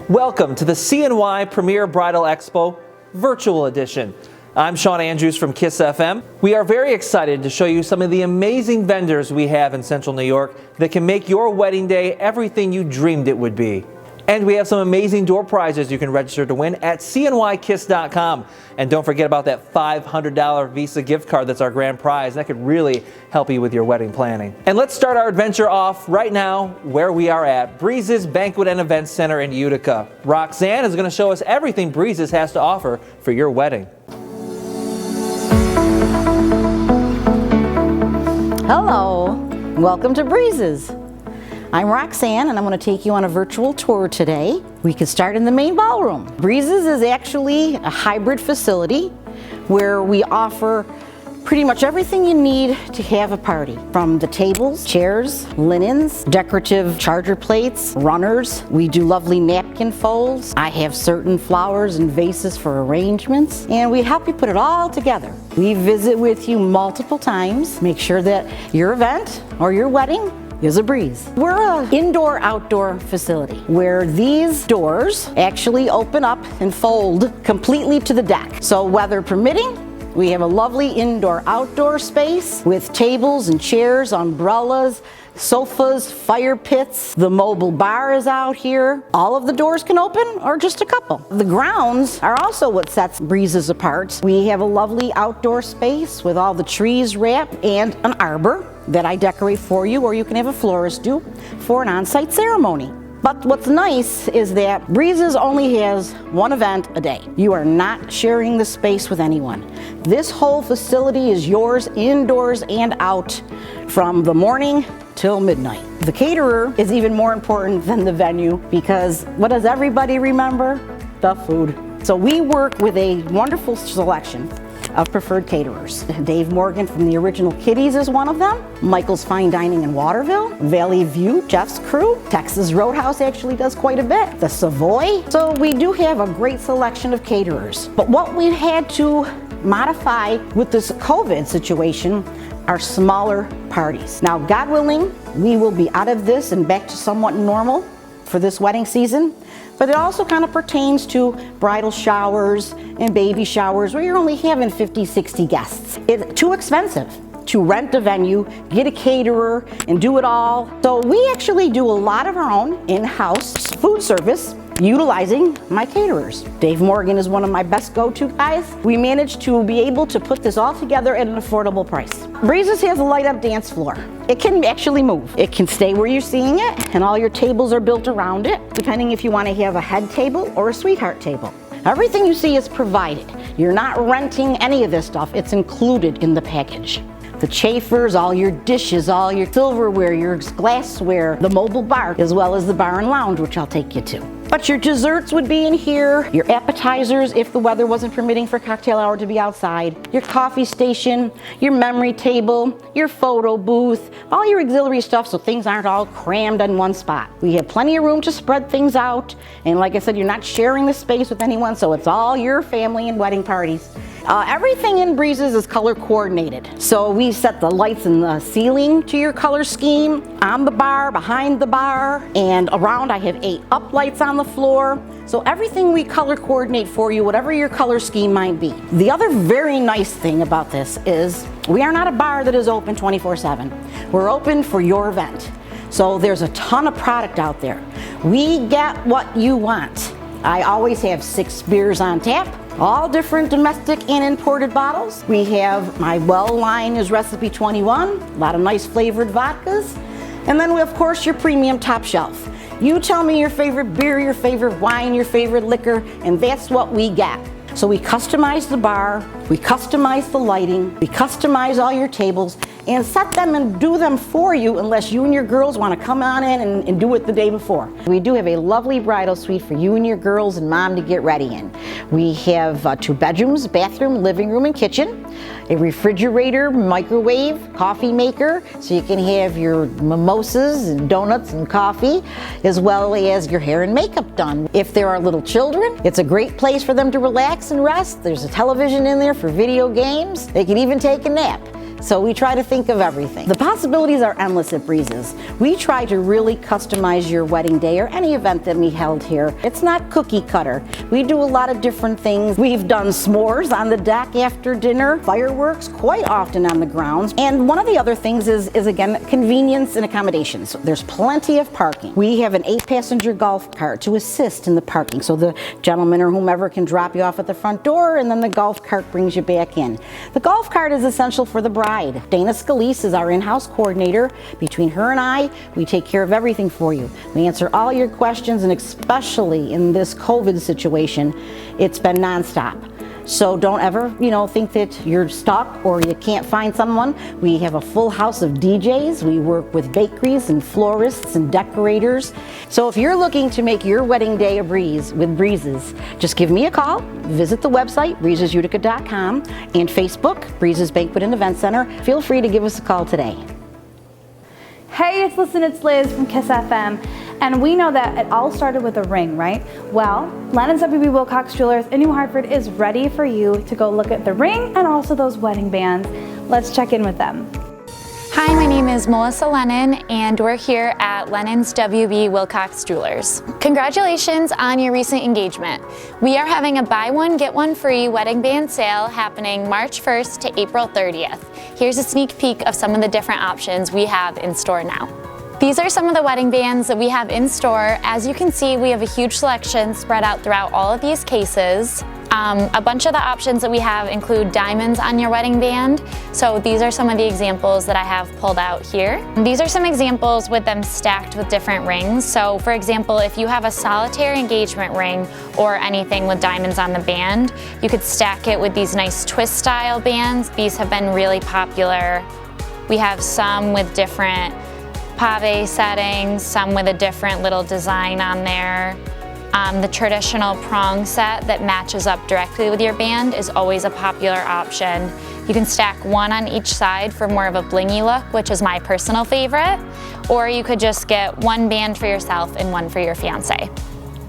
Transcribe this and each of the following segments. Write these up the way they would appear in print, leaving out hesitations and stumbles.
Welcome to the CNY Premier Bridal Expo Virtual Edition. I'm Sean Andrews from KISS FM. We are very excited to show you some of the amazing vendors we have in Central New York that can make your wedding day everything you dreamed it would be. And we have some amazing door prizes you can register to win at CNYKISS.com. And don't forget about that $500 Visa gift card that's our grand prize. That could really help you with your wedding planning. And let's start our adventure off right now where we are at Breeze's Banquet and Events Center in Utica. Roxanne is going to show us everything Breeze's has to offer for your wedding. Hello, welcome to Breeze's. I'm Roxanne and I'm going to take you on a virtual tour today. We can start in the main ballroom. Breeze's is actually a hybrid facility where we offer pretty much everything you need to have a party. From the tables, chairs, linens, decorative charger plates, runners. We do lovely napkin folds. I have certain flowers and vases for arrangements, and we help you put it all together. We visit with you multiple times. Make sure that your event or your wedding is a breeze. We're an indoor-outdoor facility where these doors actually open up and fold completely to the deck. So weather permitting, we have a lovely indoor-outdoor space with tables and chairs, umbrellas, sofas, fire pits. The mobile bar is out here. All of the doors can open or just a couple. The grounds are also what sets Breeze's apart. We have a lovely outdoor space with all the trees wrapped and an arbor that I decorate for you, or you can have a florist do for an on-site ceremony. But what's nice is that Breeze's only has one event a day. You are not sharing the space with anyone. This whole facility is yours indoors and out from the morning till midnight. The caterer is even more important than the venue because what does everybody remember? The food. So we work with a wonderful selection of preferred caterers. Dave Morgan from the original Kitties is one of them. Michael's Fine Dining in Waterville. Valley View, Jeff's crew. Texas Roadhouse actually does quite a bit. The Savoy. So we do have a great selection of caterers. But what we've had to modify with this COVID situation are smaller parties. Now, God willing, we will be out of this and back to somewhat normal for this wedding season. But it also kind of pertains to bridal showers and baby showers where you're only having 50, 60 guests. It's too expensive to rent a venue, get a caterer, and do it all. So we actually do a lot of our own in-house food service utilizing my caterers. Dave Morgan is one of my best go-to guys. We managed to be able to put this all together at an affordable price. Breeze's has a light-up dance floor. It can actually move. It can stay where you're seeing it, and all your tables are built around it, depending if you want to have a head table or a sweetheart table. Everything you see is provided. You're not renting any of this stuff. It's included in the package. The chafers, all your dishes, all your silverware, your glassware, the mobile bar, as well as the bar and lounge, which I'll take you to. But your desserts would be in here, your appetizers if the weather wasn't permitting for cocktail hour to be outside, your coffee station, your memory table, your photo booth, all your auxiliary stuff so things aren't all crammed in one spot. We have plenty of room to spread things out, and like I said, you're not sharing the space with anyone, so it's all your family and wedding parties. Everything in Breeze's is color coordinated. So we set the lights in the ceiling to your color scheme, on the bar, behind the bar, and around I have 8 up lights on the floor. So everything we color coordinate for you, whatever your color scheme might be. The other very nice thing about this is we are not a bar that is open 24/7. We're open for your event. So there's a ton of product out there. We get what you want. I always have 6 beers on tap. All different domestic and imported bottles. We have my well line is recipe 21, a lot of nice flavored vodkas. And then we, of course, your premium top shelf. You tell me your favorite beer, your favorite wine, your favorite liquor, and that's what we get. So we customize the bar, we customize the lighting, we customize all your tables, and set them and do them for you unless you and your girls want to come on in and do it the day before. We do have a lovely bridal suite for you and your girls and mom to get ready in. We have 2 bedrooms, bathroom, living room, and kitchen, a refrigerator, microwave, coffee maker, so you can have your mimosas and donuts and coffee, as well as your hair and makeup done. If there are little children, it's a great place for them to relax and rest. There's a television in there for video games. They can even take a nap. So we try to think of everything. The possibilities are endless at Breezes. We try to really customize your wedding day or any event that we held here. It's not cookie cutter. We do a lot of different things. We've done s'mores on the deck after dinner, fireworks quite often on the grounds. And one of the other things is again, convenience and accommodations. There's plenty of parking. We have an 8-passenger golf cart to assist in the parking. So the gentleman or whomever can drop you off at the front door and then the golf cart brings you back in. The golf cart is essential for the bride. Dana Scalise is our in-house coordinator. Between her and I, we take care of everything for you. We answer all your questions, and especially in this COVID situation, it's been nonstop. So don't ever, think that you're stuck or you can't find someone. We have a full house of DJs. We work with bakeries and florists and decorators. So if you're looking to make your wedding day a breeze with Breezes, just give me a call, visit the website, breezesutica.com, and Facebook, Breezes Banquet and Event Center. Feel free to give us a call today. Hey, it's Liz from KISS FM. And we know that it all started with a ring, right? Well, Lennon's W.B. Wilcox Jewelers in New Hartford is ready for you to go look at the ring and also those wedding bands. Let's check in with them. Hi, my name is Melissa Lennon, and we're here at Lennon's W.B. Wilcox Jewelers. Congratulations on your recent engagement. We are having a buy one, get one free wedding band sale happening March 1st to April 30th. Here's a sneak peek of some of the different options we have in store now. These are some of the wedding bands that we have in store. As you can see, we have a huge selection spread out throughout all of these cases. A bunch of the options that we have include diamonds on your wedding band. So these are some of the examples that I have pulled out here. These are some examples with them stacked with different rings. So for example, if you have a solitaire engagement ring or anything with diamonds on the band, you could stack it with these nice twist style bands. These have been really popular. We have some with different pave settings, some with a different little design on there. The traditional prong set that matches up directly with your band is always a popular option. You can stack one on each side for more of a blingy look, which is my personal favorite, or you could just get one band for yourself and one for your fiance.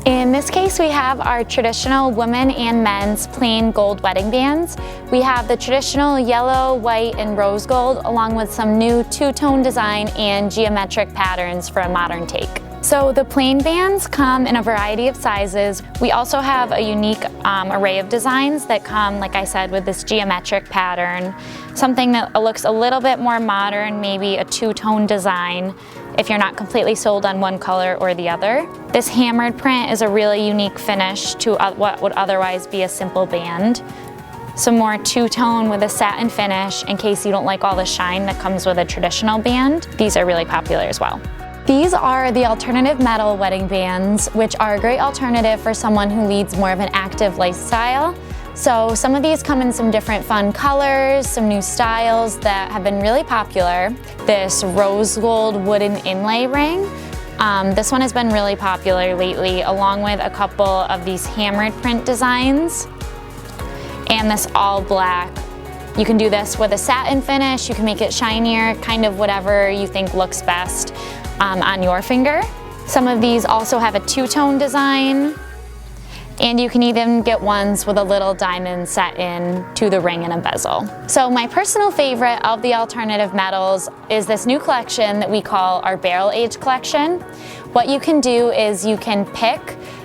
In this case, we have our traditional women and men's plain gold wedding bands. We have the traditional yellow, white, and rose gold, along with some new two-tone design and geometric patterns for a modern take. So the plain bands come in a variety of sizes. We also have a unique array of designs that come, like I said, with this geometric pattern. Something that looks a little bit more modern, maybe a two-tone design, if you're not completely sold on one color or the other. This hammered print is a really unique finish to what would otherwise be a simple band. Some more two-tone with a satin finish in case you don't like all the shine that comes with a traditional band. These are really popular as well. These are the alternative metal wedding bands, which are a great alternative for someone who leads more of an active lifestyle. So some of these come in some different fun colors, some new styles that have been really popular. This rose gold wooden inlay ring. This one has been really popular lately, along with a couple of these hammered print designs. And this all black. You can do this with a satin finish, you can make it shinier, kind of whatever you think looks best on your finger. Some of these also have a two-tone design, and you can even get ones with a little diamond set in to the ring and a bezel. So my personal favorite of the alternative metals is this new collection that we call our barrel age collection. What you can do is you can pick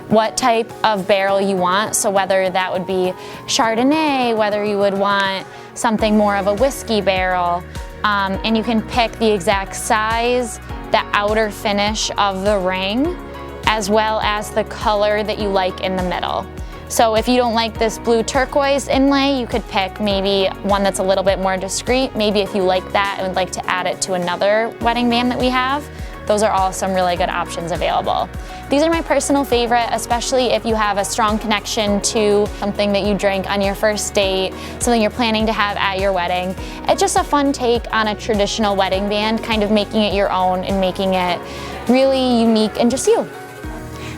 what type of barrel you want, so whether that would be Chardonnay, whether you would want something more of a whiskey barrel, and you can pick the exact size, the outer finish of the ring, as well as the color that you like in the middle. So if you don't like this blue turquoise inlay, you could pick maybe one that's a little bit more discreet. Maybe if you like that and would like to add it to another wedding band that we have, those are all some really good options available. These are my personal favorite, especially if you have a strong connection to something that you drank on your first date, something you're planning to have at your wedding. It's just a fun take on a traditional wedding band, kind of making it your own and making it really unique and just you.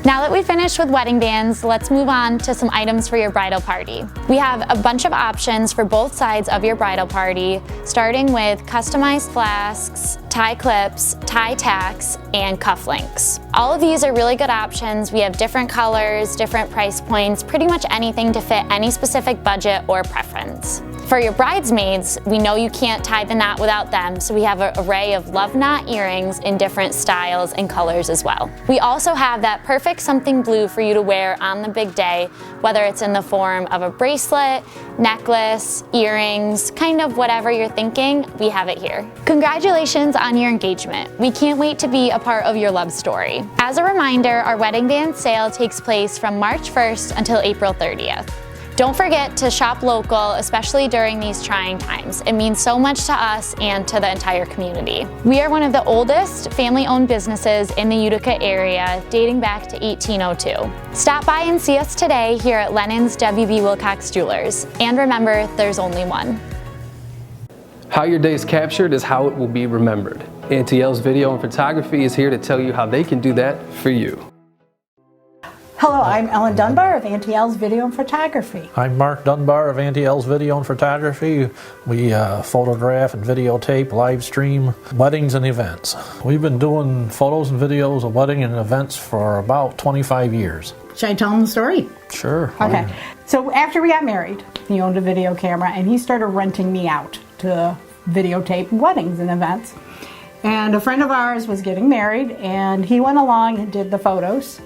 Now that we've finished with wedding bands, let's move on to some items for your bridal party. We have a bunch of options for both sides of your bridal party, starting with customized flasks, tie clips, tie tacks, and cufflinks. All of these are really good options. We have different colors, different price points, pretty much anything to fit any specific budget or preference. For your bridesmaids, we know you can't tie the knot without them, so we have an array of love knot earrings in different styles and colors as well. We also have that perfect something blue for you to wear on the big day, whether it's in the form of a bracelet, necklace, earrings, kind of whatever you're thinking, we have it here. Congratulations on your engagement. We can't wait to be a part of your love story. As a reminder, our wedding band sale takes place from March 1st until April 30th. Don't forget to shop local, especially during these trying times. It means so much to us and to the entire community. We are one of the oldest family-owned businesses in the Utica area, dating back to 1802. Stop by and see us today here at Lennon's W.B. Wilcox Jewelers. And remember, there's only one. How your day is captured is how it will be remembered. NTL's Video and Photography is here to tell you how they can do that for you. Hello, I'm Ellen Dunbar of NTL's Video and Photography. I'm Mark Dunbar of NTL's Video and Photography. We photograph and videotape, live stream weddings and events. We've been doing photos and videos of wedding and events for about 25 years. Should I tell them the story? Sure. Okay. So after we got married, he owned a video camera and he started renting me out to videotape weddings and events. And a friend of ours was getting married and he went along and did the photos.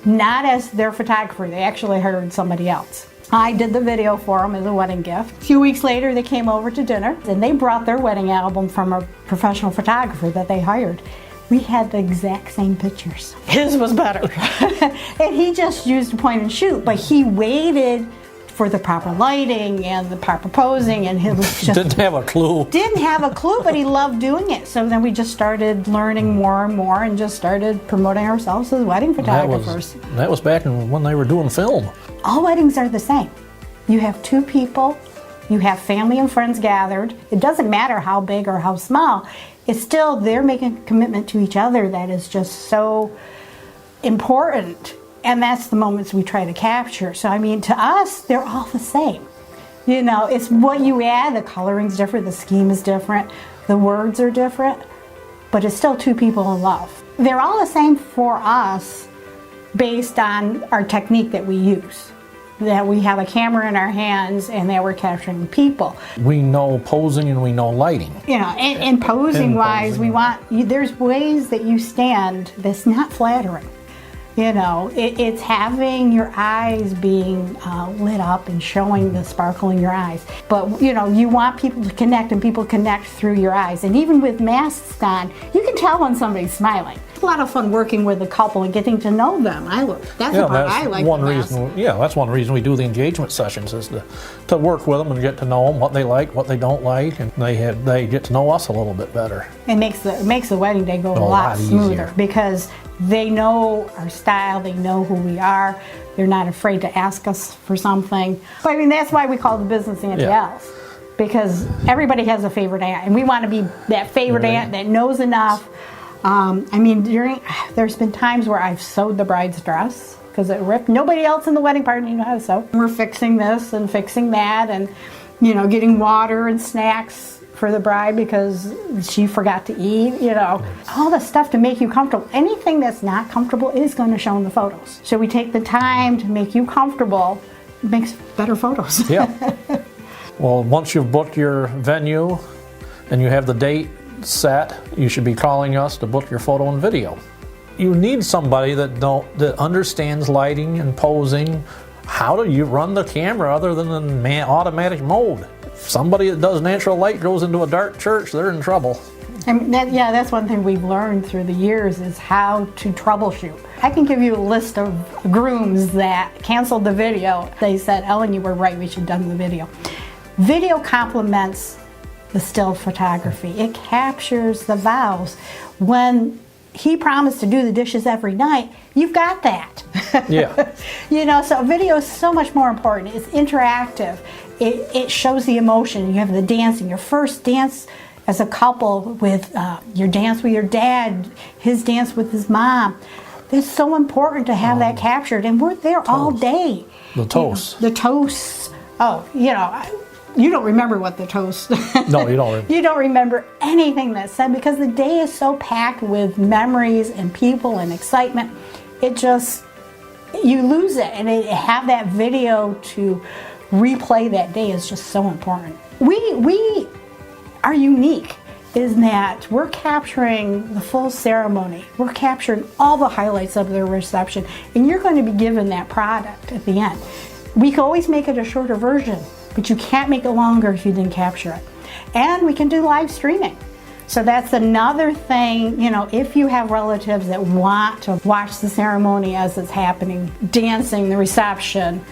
Not as their photographer, they actually hired somebody else. I did the video for them as a wedding gift. A few weeks later, they came over to dinner and they brought their wedding album from a professional photographer that they hired. We had the exact same pictures. His was better. And he just used a point and shoot, but he waited for the proper lighting and the proper posing, and he was just Didn't have a clue. Didn't have a clue, but he loved doing it. So then we just started learning more and more and just started promoting ourselves as wedding photographers. That was back when they were doing film. All weddings are the same. You have two people, you have family and friends gathered. It doesn't matter how big or how small. It's still, they're making a commitment to each other that is just so important. And that's the moments we try to capture. So I mean, to us, they're all the same. You know, it's what you add, the coloring's different, the scheme is different, the words are different, but it's still two people in love. They're all the same for us based on our technique that we use. That we have a camera in our hands and that we're capturing people. We know posing and we know lighting. You know, and posing wise, we want, there's ways that you stand that's not flattering. You know, it's having your eyes being lit up and showing the sparkle in your eyes. But, you know, you want people to connect, and people connect through your eyes. And even with masks on, you can tell when somebody's smiling. It's a lot of fun working with a couple and getting to know them. That's the part I like the best. That's one reason we do the engagement sessions, is to work with them and get to know them, what they like, what they don't like, and they get to know us a little bit better. It makes the wedding day go a lot smoother easier. because they know our style, they know who we are, they're not afraid to ask us for something. But I mean, that's why we call the business Auntie L's, because everybody has a favorite aunt, and we want to be that favorite aunt that knows enough. I mean, there's been times where I've sewed the bride's dress because it ripped. Nobody else in the wedding party knew how to sew. We're fixing this and fixing that, and you know, getting water and snacks for the bride because she forgot to eat, you know. All the stuff to make you comfortable. Anything that's not comfortable is going to show in the photos. So we take the time to make you comfortable. It makes better photos. Yeah. Well, once you've booked your venue and you have the date set, you should be calling us to book your photo and video. You need somebody that understands lighting and posing. How do you run the camera other than in automatic mode? If somebody that does natural light goes into a dark church, they're in trouble. I mean, that's one thing we've learned through the years is how to troubleshoot. I can give you a list of grooms that canceled the video. They said, Ellen, you were right, we should have done the video. Video complements the still photography. It captures the vows. When he promised to do the dishes every night, you've got that. Yeah. You know, so video is so much more important. It's interactive. It shows the emotion. You have the dancing, your first dance as a couple with your dance with your dad, his dance with his mom. It's so important to have that captured, and we're there all day. The toast. You know, the toasts. Oh, you know, you don't remember what the toast. No, you don't. You don't remember anything that's said because the day is so packed with memories and people and excitement. It just, you lose it, and have that video to replay that day is just so important. We are unique in that we're capturing the full ceremony. We're capturing all the highlights of the reception, and you're going to be given that product at the end. We can always make it a shorter version, but you can't make it longer if you didn't capture it. And we can do live streaming. So that's another thing, you know, if you have relatives that want to watch the ceremony as it's happening, dancing, the reception,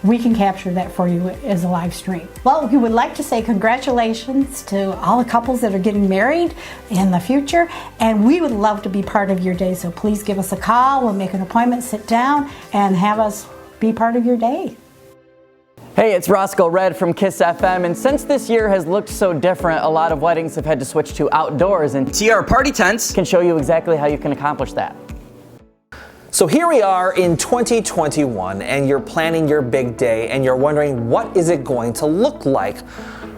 we can capture that for you as a live stream. Well, we would like to say congratulations to all the couples that are getting married in the future, and we would love to be part of your day. So please give us a call, we'll make an appointment, sit down, and have us be part of your day. Hey, it's Roscoe Red from KISS FM, and since this year has looked so different, a lot of weddings have had to switch to outdoors, and TR Party Tents can show you exactly how you can accomplish that. So here we are in 2021, and you're planning your big day, and you're wondering, what is it going to look like?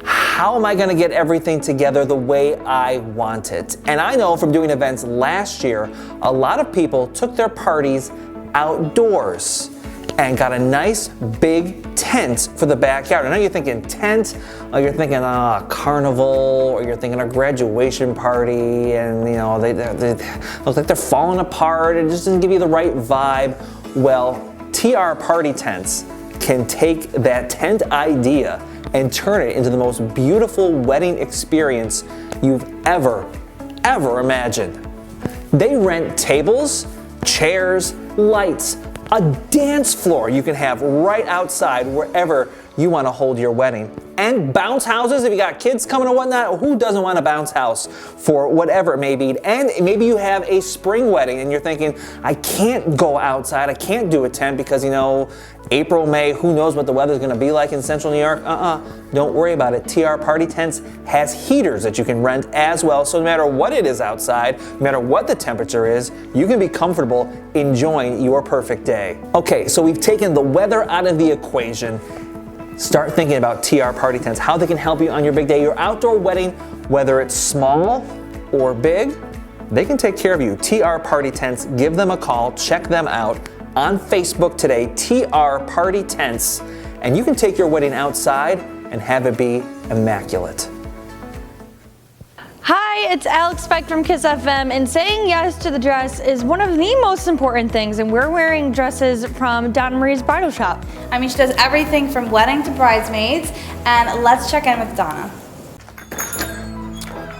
How am I going to get everything together the way I want it? And I know from doing events last year, a lot of people took their parties outdoors and got a nice big tent for the backyard. I know you're thinking tent, or you're thinking a carnival, or you're thinking a graduation party, and you know they look like they're falling apart. It just doesn't give you the right vibe. Well, TR Party Tents can take that tent idea and turn it into the most beautiful wedding experience you've ever imagined. They rent tables, chairs, lights, a dance floor you can have right outside wherever you want to hold your wedding. And bounce houses, if you got kids coming or whatnot, who doesn't want a bounce house for whatever it may be? And maybe you have a spring wedding and you're thinking, I can't go outside, I can't do a tent because, you know, April, May, who knows what the weather's going to be like in central New York? Don't worry about it. TR Party Tents has heaters that you can rent as well, so no matter what it is outside, no matter what the temperature is, you can be comfortable enjoying your perfect day. Okay, so we've taken the weather out of the equation. Start thinking about TR Party Tents, how they can help you on your big day. Your outdoor wedding, whether it's small or big, they can take care of you. TR Party Tents, give them a call, check them out on Facebook today, TR Party Tents, and you can take your wedding outside and have it be immaculate. Hi, it's Alex Speck from KISS FM, and saying yes to the dress is one of the most important things, and we're wearing dresses from Donna Marie's Bridal Shop. I mean, she does everything from wedding to bridesmaids, and let's check in with Donna.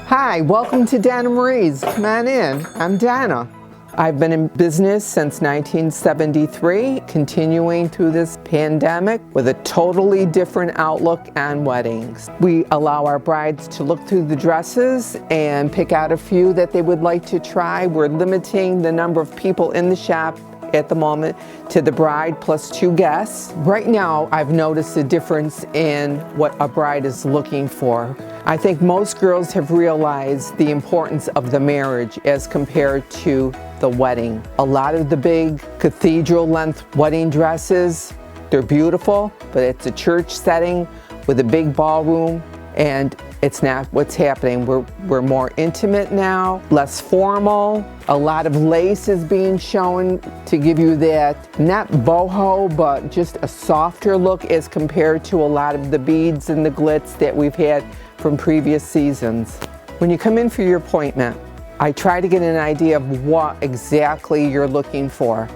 Hi, welcome to Donna Marie's. Come on in. I'm Donna. I've been in business since 1973, continuing through this pandemic with a totally different outlook on weddings. We allow our brides to look through the dresses and pick out a few that they would like to try. We're limiting the number of people in the shop at the moment to the bride plus 2 guests. Right now, I've noticed a difference in what a bride is looking for. I think most girls have realized the importance of the marriage as compared to the wedding. A lot of the big cathedral length wedding dresses, they're beautiful, but it's a church setting with a big ballroom, and it's not what's happening. We're more intimate now, less formal. A lot of lace is being shown to give you that, not boho, but just a softer look as compared to a lot of the beads and the glitz that we've had from previous seasons. When you come in for your appointment, I try to get an idea of what exactly you're looking for.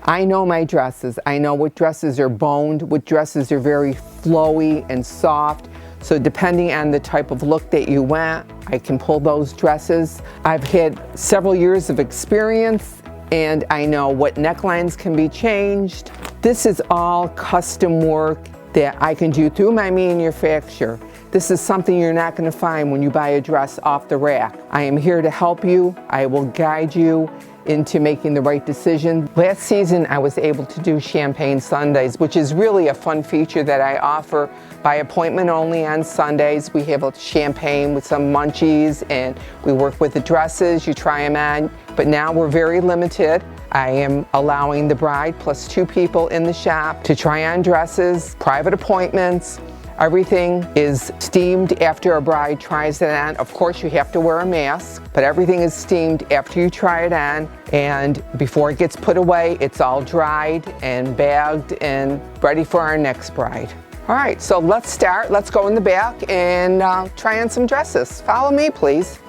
I know my dresses. I know what dresses are boned, what dresses are very flowy and soft. So depending on the type of look that you want, I can pull those dresses. I've had several years of experience, and I know what necklines can be changed. This is all custom work that I can do through my manufacturer. This is something you're not going to find when you buy a dress off the rack. I am here to help you. I will guide you into making the right decision. Last season, I was able to do champagne Sundays, which is really a fun feature that I offer by appointment only on Sundays. We have a champagne with some munchies, and we work with the dresses. You try them on, but now we're very limited. I am allowing the bride plus 2 people in the shop to try on dresses, private appointments. Everything is steamed after a bride tries it on. Of course, you have to wear a mask, but everything is steamed after you try it on, and before it gets put away, it's all dried and bagged and ready for our next bride. All right, so let's start. Let's go in the back and try on some dresses. Follow me, please.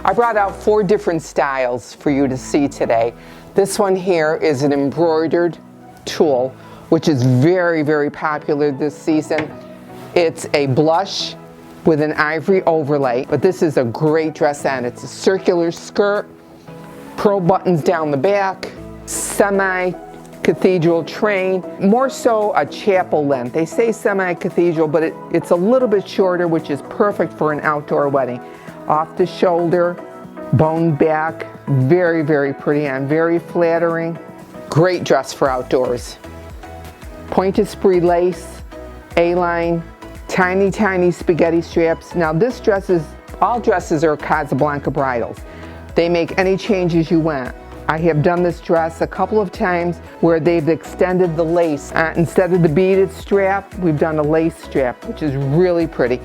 I brought out 4 different styles for you to see today. This one here is an embroidered tulle, which is very, very popular this season. It's a blush with an ivory overlay, but this is a great dress on. It's a circular skirt, pearl buttons down the back, semi-cathedral train, more so a chapel length. They say semi-cathedral, but it's a little bit shorter, which is perfect for an outdoor wedding. Off the shoulder, bone back, very, very pretty and very flattering. Great dress for outdoors. Pointed spree lace, A-line, tiny, tiny spaghetti straps. Now this dress is, all dresses are Casablanca bridals. They make any changes you want. I have done this dress a couple of times where they've extended the lace. Instead of the beaded strap, we've done a lace strap, which is really pretty.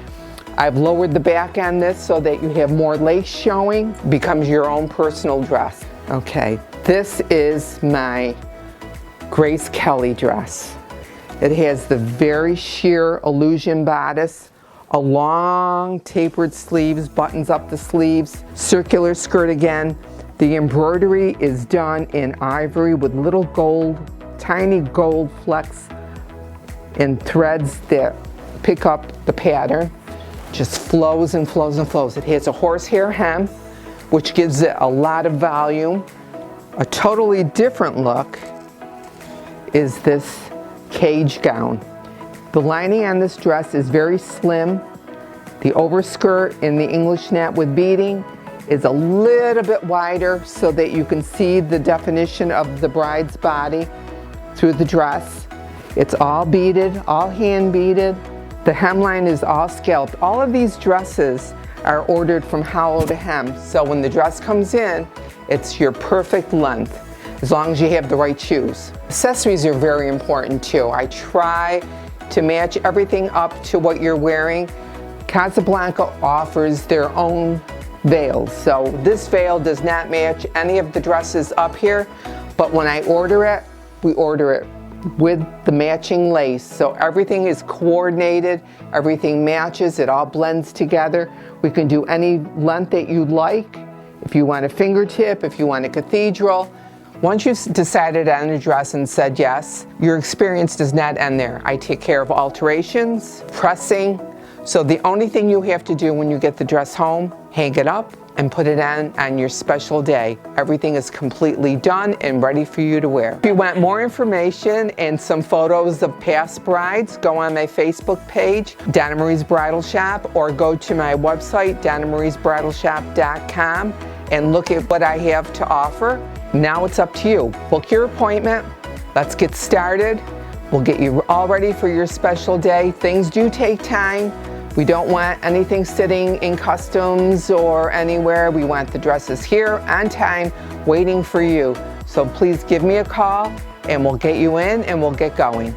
I've lowered the back on this so that you have more lace showing. Becomes your own personal dress. Okay, this is my Grace Kelly dress. It has the very sheer illusion bodice, a long tapered sleeves, buttons up the sleeves, circular skirt again. The embroidery is done in ivory with little gold, tiny gold flecks and threads that pick up the pattern. Just flows and flows and flows. It has a horsehair hem, which gives it a lot of volume. A totally different look is this cage gown. The lining on this dress is very slim. The overskirt in the English net with beading is a little bit wider so that you can see the definition of the bride's body through the dress. It's all beaded, all hand beaded. The hemline is all scalped. All of these dresses are ordered from hollow to hem, so when the dress comes in, it's your perfect length, as long as you have the right shoes. Accessories are very important too. I try to match everything up to what you're wearing. Casablanca offers their own veils, so this veil does not match any of the dresses up here, but when I order it, we order it with the matching lace, so everything is coordinated, everything matches, it all blends together. We can do any length that you like. If you want a fingertip, if you want a cathedral. Once you've decided on a dress and said yes, your experience does not end there. I take care of alterations, pressing, so the only thing you have to do when you get the dress home, hang it up and put it on your special day. Everything is completely done and ready for you to wear. If you want more information and some photos of past brides, go on my Facebook page, Donna Marie's Bridal Shop, or go to my website, DonnaMariesBridalShop.com, and look at what I have to offer. Now it's up to you. Book your appointment. Let's get started. We'll get you all ready for your special day. Things do take time. We don't want anything sitting in customs or anywhere. We want the dresses here on time, waiting for you. So please give me a call and we'll get you in and we'll get going.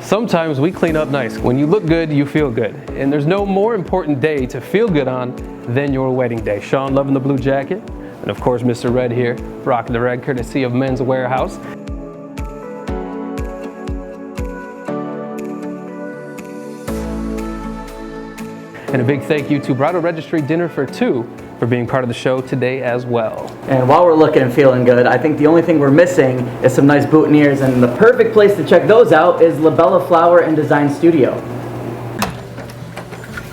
Sometimes we clean up nice. When you look good, you feel good. And there's no more important day to feel good on than your wedding day. Sean loving the blue jacket. And of course, Mr. Red here, rocking the red courtesy of Men's Warehouse. And a big thank you to Bridal Registry Dinner for Two for being part of the show today as well. And while we're looking and feeling good, I think the only thing we're missing is some nice boutonnieres, and the perfect place to check those out is LABELLA Flower and Design Studio.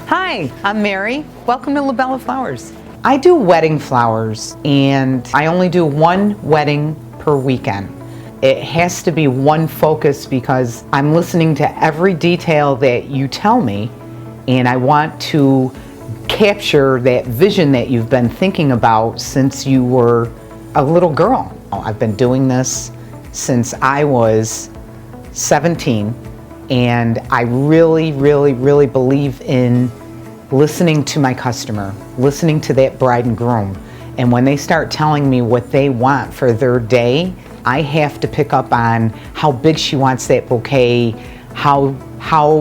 Hi, I'm Mary. Welcome to LABELLA Flowers. I do wedding flowers, and I only do one wedding per weekend. It has to be one focus because I'm listening to every detail that you tell me, and I want to capture that vision that you've been thinking about since you were a little girl. I've been doing this since I was 17, and I really, really, really believe in listening to my customer, listening to that bride and groom. And when they start telling me what they want for their day, I have to pick up on how big she wants that bouquet, how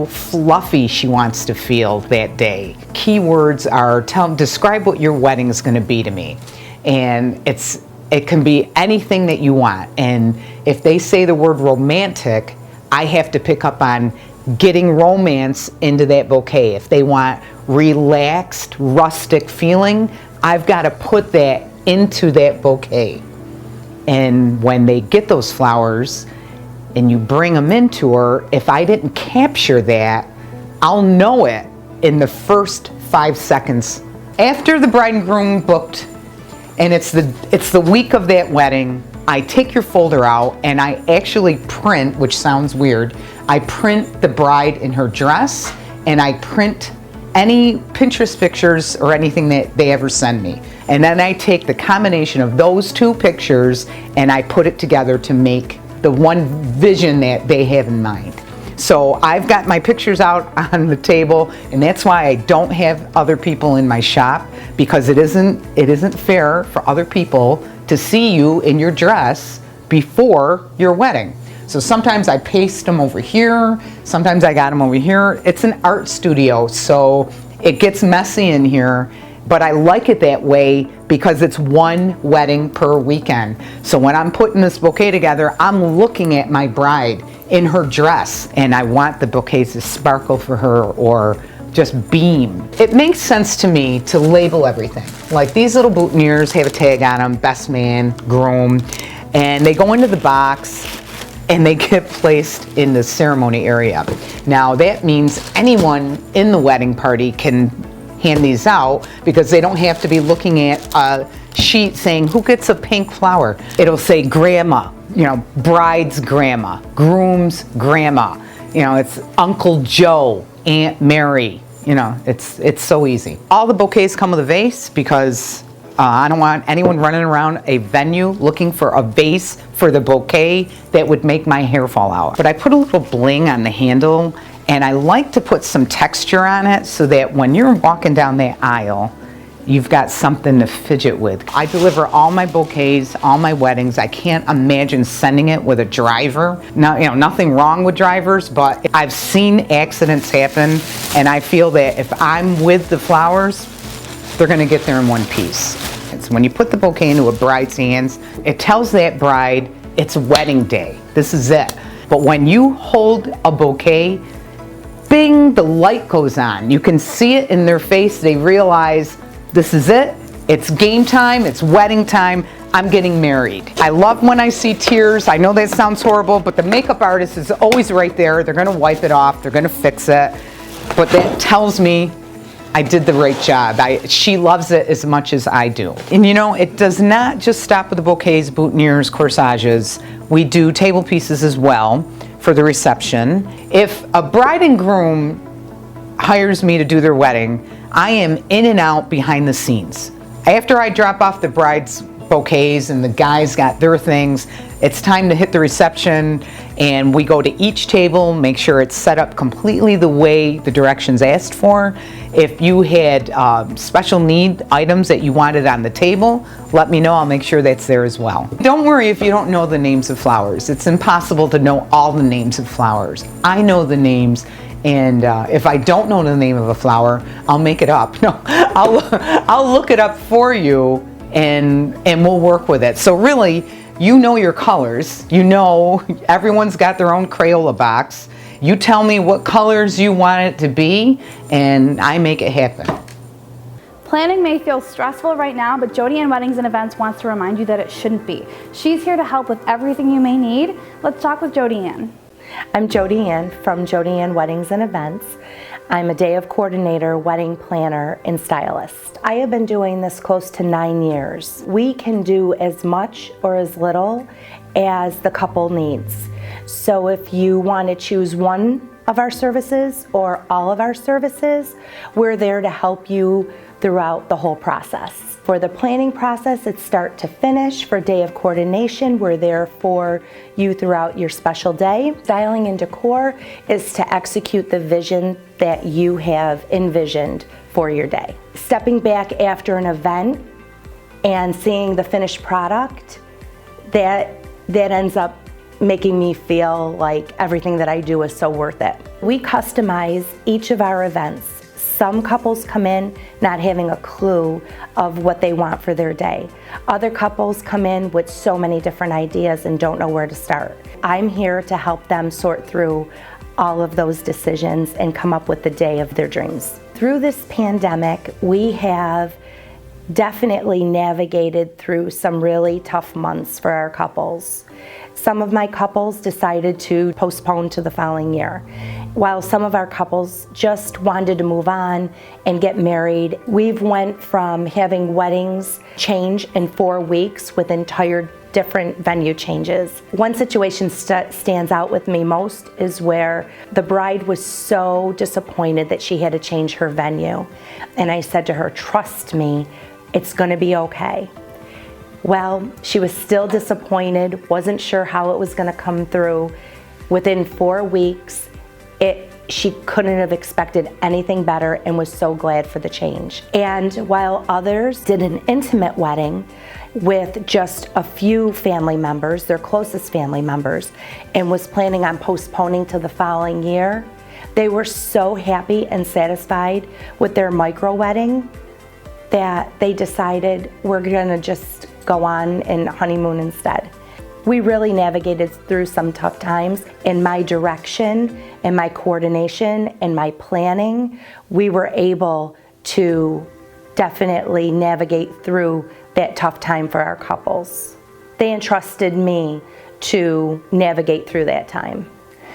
fluffy she wants to feel that day. Keywords are describe what your wedding is going to be to me. And it can be anything that you want. And if they say the word romantic, I have to pick up on getting romance into that bouquet. If they want relaxed, rustic feeling, I've got to put that into that bouquet. And when they get those flowers and you bring them into her, if I didn't capture that, I'll know it in the first 5 seconds. After the bride and groom booked, and it's the week of that wedding, I take your folder out and I actually print, which sounds weird, I print the bride in her dress and I print any Pinterest pictures or anything that they ever send me. And then I take the combination of those two pictures and I put it together to make the one vision that they have in mind. So I've got my pictures out on the table, and that's why I don't have other people in my shop, because it isn't fair for other people to see you in your dress before your wedding. So sometimes I paste them over here, sometimes I got them over here. It's an art studio, so it gets messy in here, but I like it that way because it's one wedding per weekend. So when I'm putting this bouquet together, I'm looking at my bride in her dress, and I want the bouquets to sparkle for her or just beam. It makes sense to me to label everything. Like these little boutonnieres have a tag on them, best man, groom, and they go into the box and they get placed in the ceremony area. Now that means anyone in the wedding party can hand these out, because they don't have to be looking at a sheet saying who gets a pink flower. It'll say grandma, you know, bride's grandma, groom's grandma, you know, it's Uncle Joe, Aunt Mary, you know, it's so easy. All the bouquets come with a vase, because I don't want anyone running around a venue looking for a vase for the bouquet that would make my hair fall out. But I put a little bling on the handle, and I like to put some texture on it so that when you're walking down that aisle, you've got something to fidget with. I deliver all my bouquets, all my weddings. I can't imagine sending it with a driver. Now, you know, nothing wrong with drivers, but I've seen accidents happen, and I feel that if I'm with the flowers, they're gonna get there in one piece. It's when you put the bouquet into a bride's hands, it tells that bride it's wedding day. This is it. But when you hold a bouquet, bing, the light goes on. You can see it in their face. They realize this is it. It's game time. It's wedding time. I'm getting married. I love when I see tears. I know that sounds horrible, but the makeup artist is always right there. They're gonna wipe it off. They're gonna fix it. But that tells me I did the right job. She loves it as much as I do. And you know, it does not just stop with the bouquets, boutonnieres, corsages. We do table pieces as well for the reception. If a bride and groom hires me to do their wedding, I am in and out behind the scenes. After I drop off the bride's bouquets and the guys got their things, it's time to hit the reception, and we go to each table, make sure it's set up completely the way the directions asked for. If you had special need items that you wanted on the table, let me know. I'll make sure that's there as well. Don't worry if you don't know the names of flowers. It's impossible to know all the names of flowers. I know the names, and if I don't know the name of a flower, I'll make it up. No, I'll look it up for you, and we'll work with it. So really, you know your colors. You know everyone's got their own Crayola box. You tell me what colors you want it to be, and I make it happen. Planning may feel stressful right now, but JODIANNE Weddings and Events wants to remind you that it shouldn't be. She's here to help with everything you may need. Let's talk with JODIANNE. I'm JODIANNE from JODIANNE Weddings and Events. I'm a day of coordinator, wedding planner, and stylist. I have been doing this close to 9 years. We can do as much or as little as the couple needs. So if you want to choose one of our services or all of our services, we're there to help you throughout the whole process. For the planning process, it's start to finish. For day of coordination, we're there for you throughout your special day. Styling and decor is to execute the vision that you have envisioned for your day. Stepping back after an event and seeing the finished product, that ends up making me feel like everything that I do is so worth it. We customize each of our events. Some couples come in not having a clue of what they want for their day. Other couples come in with so many different ideas and don't know where to start. I'm here to help them sort through all of those decisions and come up with the day of their dreams. Through this pandemic, we have definitely navigated through some really tough months for our couples. Some of my couples decided to postpone to the following year, while some of our couples just wanted to move on and get married. We've went from having weddings change in 4 weeks with entire different venue changes. One situation stands out with me most is where the bride was so disappointed that she had to change her venue. And I said to her, trust me, it's gonna be okay. Well, she was still disappointed, wasn't sure how it was gonna come through. Within 4 weeks, she couldn't have expected anything better and was so glad for the change. And while others did an intimate wedding with just a few family members, their closest family members, and was planning on postponing to the following year, they were so happy and satisfied with their micro wedding that they decided we're gonna just go on and honeymoon instead. We really navigated through some tough times. In my direction, in my coordination, in my planning, we were able to definitely navigate through that tough time for our couples. They entrusted me to navigate through that time.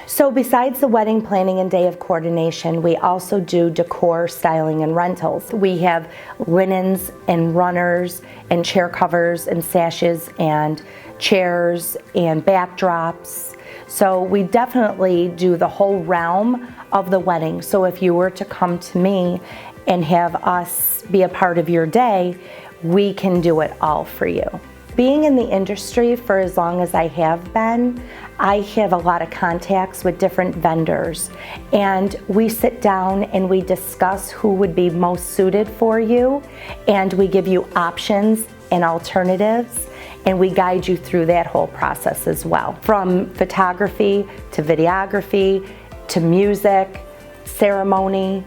So besides the wedding planning and day of coordination, we also do decor, styling, and rentals. We have linens and runners and chair covers and sashes and chairs and backdrops. So we definitely do the whole realm of the wedding. So if you were to come to me and have us be a part of your day, we can do it all for you. Being in the industry for as long as I have been, I have a lot of contacts with different vendors, and we sit down and we discuss who would be most suited for you, and we give you options and alternatives, and we guide you through that whole process as well. From photography to videography to music, ceremony,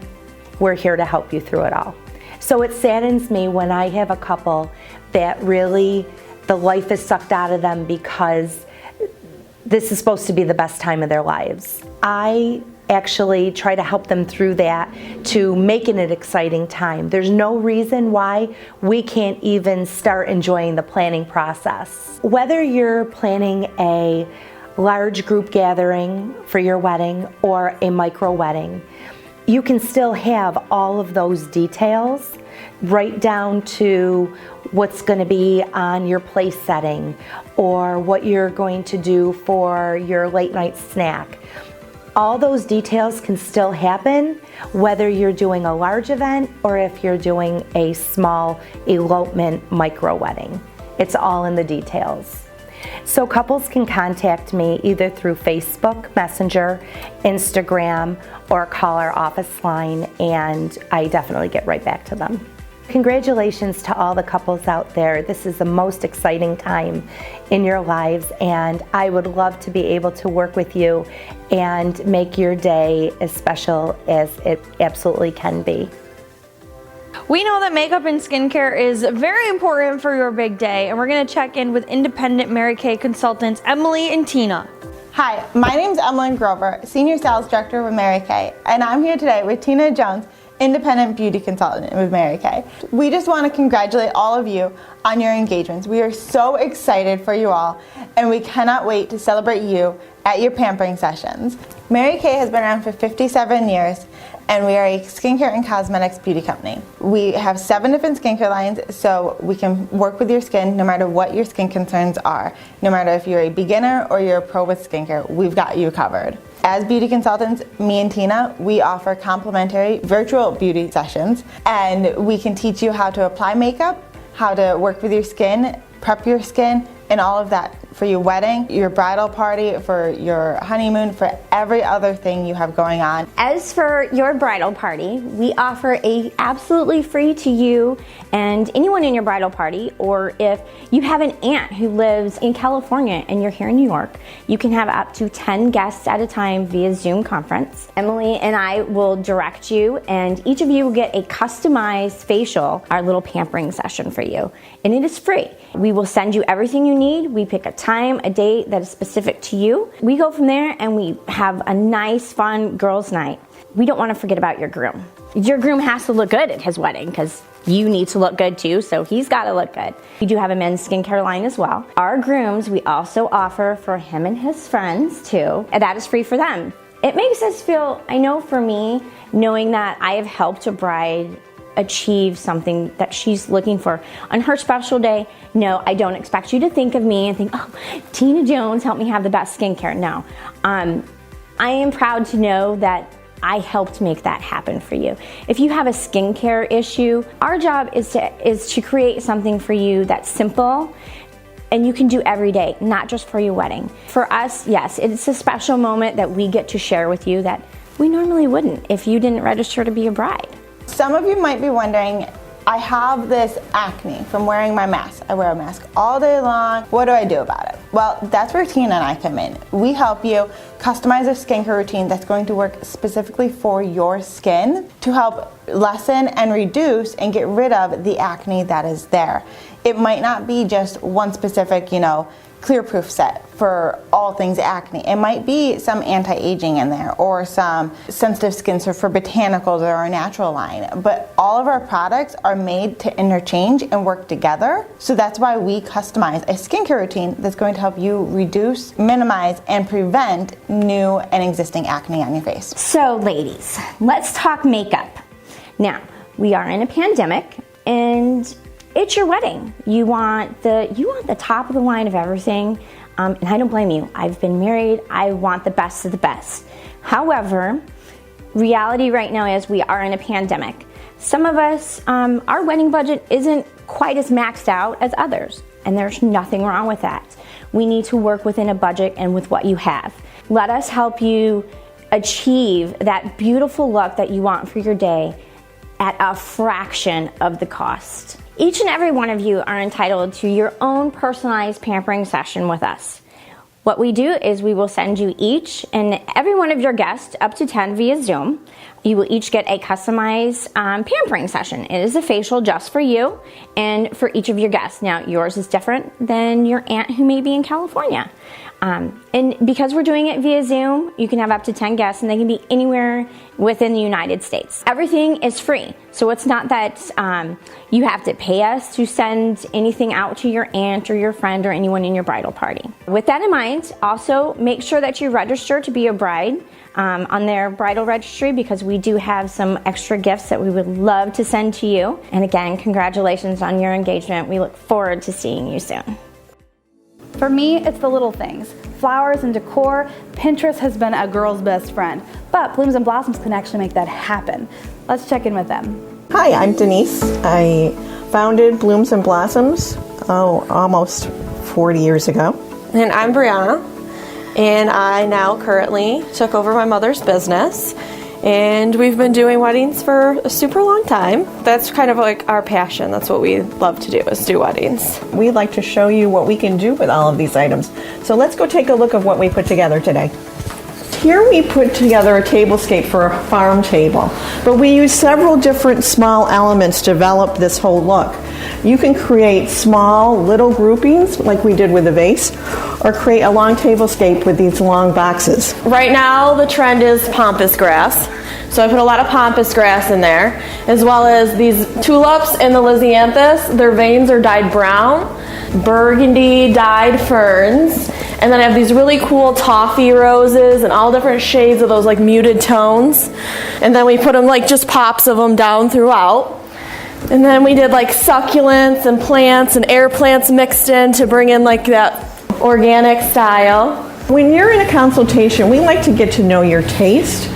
we're here to help you through it all. So it saddens me when I have a couple that really the life is sucked out of them because this is supposed to be the best time of their lives. I actually try to help them through that to make it an exciting time. There's no reason why we can't even start enjoying the planning process. Whether you're planning a large group gathering for your wedding or a micro wedding, you can still have all of those details right down to what's going to be on your place setting or what you're going to do for your late night snack. All those details can still happen whether you're doing a large event or if you're doing a small elopement micro wedding. It's all in the details. So couples can contact me either through Facebook Messenger, Instagram, or call our office line, and I definitely get right back to them. Congratulations to all the couples out there. This is the most exciting time in your lives, and I would love to be able to work with you and make your day as special as it absolutely can be. We know that makeup and skincare is very important for your big day, and we're going to check in with independent Mary Kay consultants Emily and Tina. Hi, my name is Emily Grover, Senior Sales Director with Mary Kay, and I'm here today with Tina Jones, Independent Beauty Consultant with Mary Kay. We just want to congratulate all of you on your engagements. We are so excited for you all, and we cannot wait to celebrate you at your pampering sessions. Mary Kay has been around for 57 years, and we are a skincare and cosmetics beauty company. We have 7 different skincare lines, so we can work with your skin no matter what your skin concerns are. No matter if you're a beginner or you're a pro with skincare, we've got you covered. As beauty consultants, me and Tina, we offer complimentary virtual beauty sessions, and we can teach you how to apply makeup, how to work with your skin, prep your skin, and all of that for your wedding, your bridal party, for your honeymoon, for every other thing you have going on. As for your bridal party, we offer a absolutely free to you and anyone in your bridal party, or if you have an aunt who lives in California and you're here in New York, you can have up to 10 guests at a time via Zoom conference. Emily and I will direct you, and each of you will get a customized facial, our little pampering session for you, and it is free. We will send you everything you need. We pick a time, a date that is specific to you. We go from there and we have a nice, fun girls' night. We don't want to forget about your groom. Your groom has to look good at his wedding because you need to look good too, so he's got to look good. We do have a men's skincare line as well. Our grooms, we also offer for him and his friends too, and that is free for them. It makes us feel, I know for me, knowing that I have helped a bride achieve something that she's looking for on her special day. No, I don't expect you to think of me and think, oh, Tina Jones helped me have the best skincare. No, I am proud to know that I helped make that happen for you. If you have a skincare issue, our job is to create something for you that's simple and you can do every day, not just for your wedding. For us, yes, it's a special moment that we get to share with you that we normally wouldn't if you didn't register to be a bride. Some of you might be wondering, I have this acne from wearing my mask. I wear a mask all day long. What do I do about it? Well, that's where Tina and I come in. We help you customize a skincare routine that's going to work specifically for your skin to help lessen and reduce and get rid of the acne that is there. It might not be just one specific, clear proof set for all things acne. It might be some anti-aging in there or some sensitive skin for botanicals or our natural line. But all of our products are made to interchange and work together. So that's why we customize a skincare routine that's going to help you reduce, minimize, and prevent new and existing acne on your face. So ladies, let's talk makeup. Now, we are in a pandemic and it's your wedding. You want the top of the line of everything, and I don't blame you. I've been married. I want the best of the best. However, reality right now is we are in a pandemic. Some of us, our wedding budget isn't quite as maxed out as others, and there's nothing wrong with that. We need to work within a budget and with what you have. Let us help you achieve that beautiful look that you want for your day at a fraction of the cost. Each and every one of you are entitled to your own personalized pampering session with us. What we do is we will send you each and every one of your guests, up to 10 via Zoom. You will each get a customized pampering session. It is a facial just for you and for each of your guests. Now, yours is different than your aunt who may be in California. And because we're doing it via Zoom, you can have up to 10 guests and they can be anywhere within the United States. Everything is free. So it's not that you have to pay us to send anything out to your aunt or your friend or anyone in your bridal party. With that in mind, also make sure that you register to be a bride on their bridal registry because we do have some extra gifts that we would love to send to you. And again, congratulations on your engagement. We look forward to seeing you soon. For me, it's the little things. Flowers and decor, Pinterest has been a girl's best friend, but Blooms and Blossoms can actually make that happen. Let's check in with them. Hi, I'm Denise. I founded Blooms and Blossoms, almost 40 years ago. And I'm Brianna, and I now currently took over my mother's business. And we've been doing weddings for a super long time. That's kind of like our passion. That's what we love to do, is do weddings. We'd like to show you what we can do with all of these items. So let's go take a look of what we put together today. Here we put together a tablescape for a farm table, but we use several different small elements to develop this whole look. You can create small little groupings like we did with the vase, or create a long tablescape with these long boxes. Right now the trend is pampas grass. So I put a lot of pampas grass in there, as well as these tulips and the lisianthus. Their veins are dyed brown, burgundy dyed ferns, and then I have these really cool toffee roses and all different shades of those like muted tones. And then we put them like just pops of them down throughout. And then we did like succulents and plants and air plants mixed in to bring in like that organic style. When you're in a consultation, we like to get to know your taste,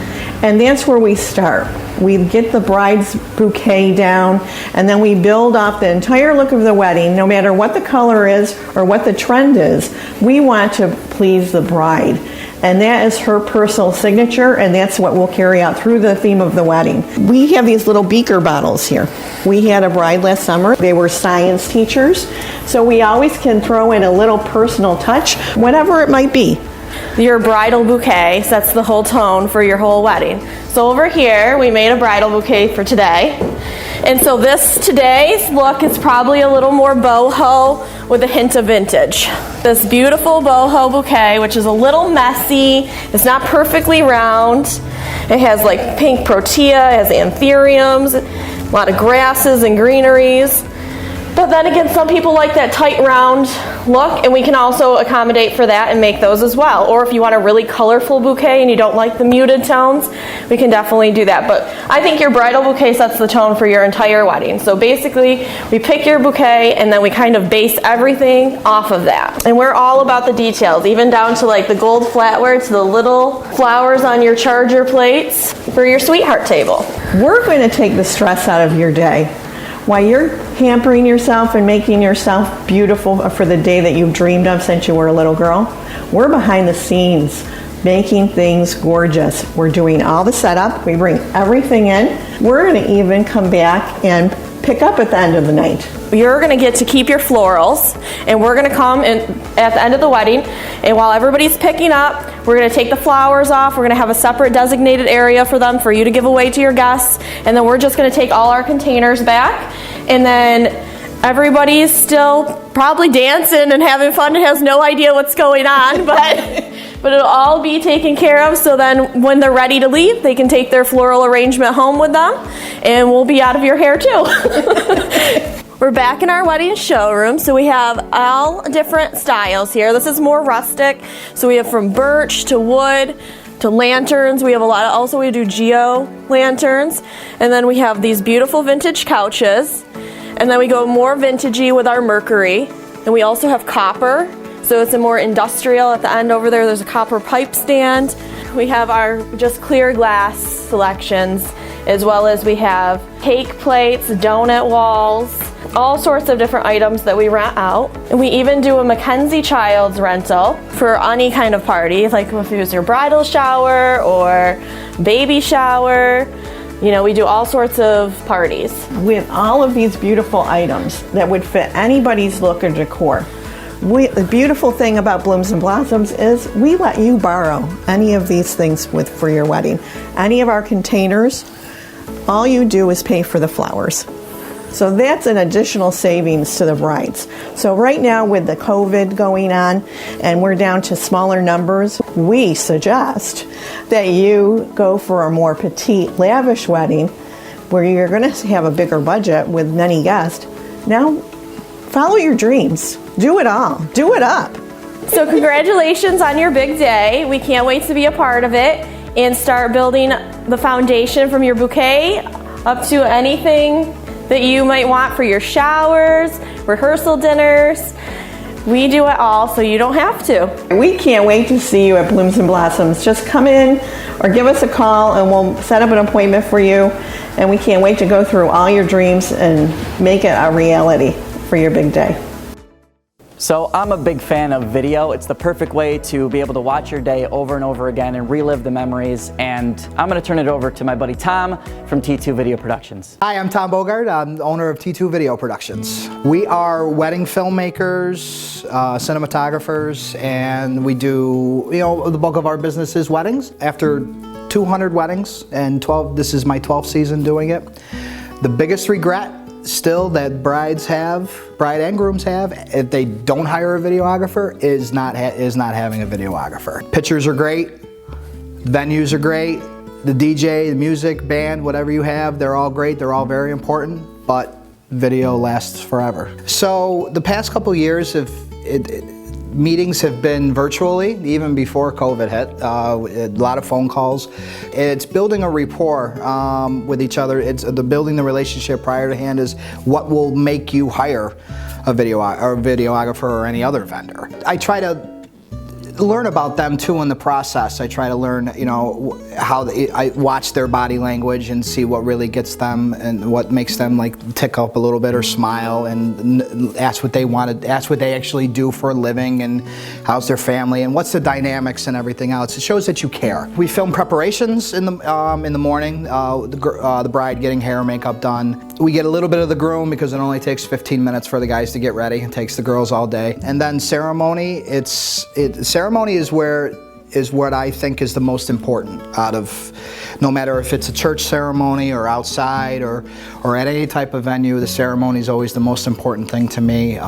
and that's where we start. We get the bride's bouquet down, and then we build up the entire look of the wedding. No matter what the color is or what the trend is, we want to please the bride. And that is her personal signature, and that's what we'll carry out through the theme of the wedding. We have these little beaker bottles here. We had a bride last summer. They were science teachers, so we always can throw in a little personal touch, whatever it might be. Your bridal bouquet sets the whole tone for your whole wedding. So over here, we made a bridal bouquet for today. And so today's look is probably a little more boho with a hint of vintage. This beautiful boho bouquet, which is a little messy, it's not perfectly round. It has like pink protea, it has anthuriums, a lot of grasses and greeneries. But then again, some people like that tight round look, and we can also accommodate for that and make those as well. Or if you want a really colorful bouquet and you don't like the muted tones, we can definitely do that. But I think your bridal bouquet sets the tone for your entire wedding. So basically, we pick your bouquet and then we kind of base everything off of that. And we're all about the details, even down to like the gold flatware to the little flowers on your charger plates for your sweetheart table. We're going to take the stress out of your day. While you're hampering yourself and making yourself beautiful for the day that you've dreamed of since you were a little girl, we're behind the scenes making things gorgeous. We're doing all the setup. We bring everything in. We're going to even come back and pick up at the end of the night. You're going to get to keep your florals, and we're going to come in at the end of the wedding, and while everybody's picking up, we're going to take the flowers off. We're going to have a separate designated area for them for you to give away to your guests, and then we're just going to take all our containers back, and then everybody's still probably dancing and having fun and has no idea what's going on, but it'll all be taken care of, so then when they're ready to leave, they can take their floral arrangement home with them, and we'll be out of your hair too. We're back in our wedding showroom, so we have all different styles here. This is more rustic, so we have from birch to wood to lanterns. We have a lot of, also we do geo lanterns, and then we have these beautiful vintage couches, and then we go more vintagey with our mercury, and we also have copper, so it's a more industrial. At the end over there, there's a copper pipe stand. We have our just clear glass selections, as well as we have cake plates, donut walls, all sorts of different items that we rent out. And we even do a Mackenzie Childs rental for any kind of party, like if it was your bridal shower or baby shower. You know, we do all sorts of parties. With all of these beautiful items that would fit anybody's look or decor. The beautiful thing about Blooms and Blossoms is we let you borrow any of these things for your wedding. Any of our containers, all you do is pay for the flowers. So that's an additional savings to the brides. So right now with the COVID going on and we're down to smaller numbers, we suggest that you go for a more petite, lavish wedding where you're going to have a bigger budget with many guests. Now, follow your dreams. Do it all. Do it up. So congratulations on your big day. We can't wait to be a part of it and start building the foundation from your bouquet up to anything that you might want for your showers, rehearsal dinners. We do it all, so you don't have to. We can't wait to see you at Blooms and Blossoms. Just come in or give us a call and we'll set up an appointment for you. And we can't wait to go through all your dreams and make it a reality for your big day. So I'm a big fan of video. It's the perfect way to be able to watch your day over and over again and relive the memories. And I'm going to turn it over to my buddy Tom from T2 Video Productions. Hi, I'm Tom Bogart. I'm the owner of T2 Video Productions. We are wedding filmmakers, cinematographers, and we do, the bulk of our business is weddings. After 200 weddings and this is my 12th season doing it. The biggest regret still that bride and grooms have, if they don't hire a videographer, is not having a videographer. Pictures are great, venues are great, the DJ, the music, band, whatever you have, they're all great, they're all very important, but video lasts forever. So the past couple years, meetings have been virtually, even before COVID hit, a lot of phone calls. It's building a rapport with each other. It's building the relationship prior to hand is what will make you hire a videographer or any other vendor. I try to learn about them too in the process. I try to learn, how I watch their body language and see what really gets them and what makes them like tick up a little bit or smile and ask what they want, ask what they actually do for a living and how's their family and what's the dynamics and everything else. It shows that you care. We film preparations in the morning, the bride getting hair and makeup done. We get a little bit of the groom because it only takes 15 minutes for the guys to get ready. It takes the girls all day. And then ceremony, ceremony is where is what I think is the most important out of, no matter if it's a church ceremony or outside or at any type of venue, the ceremony is always the most important thing to me.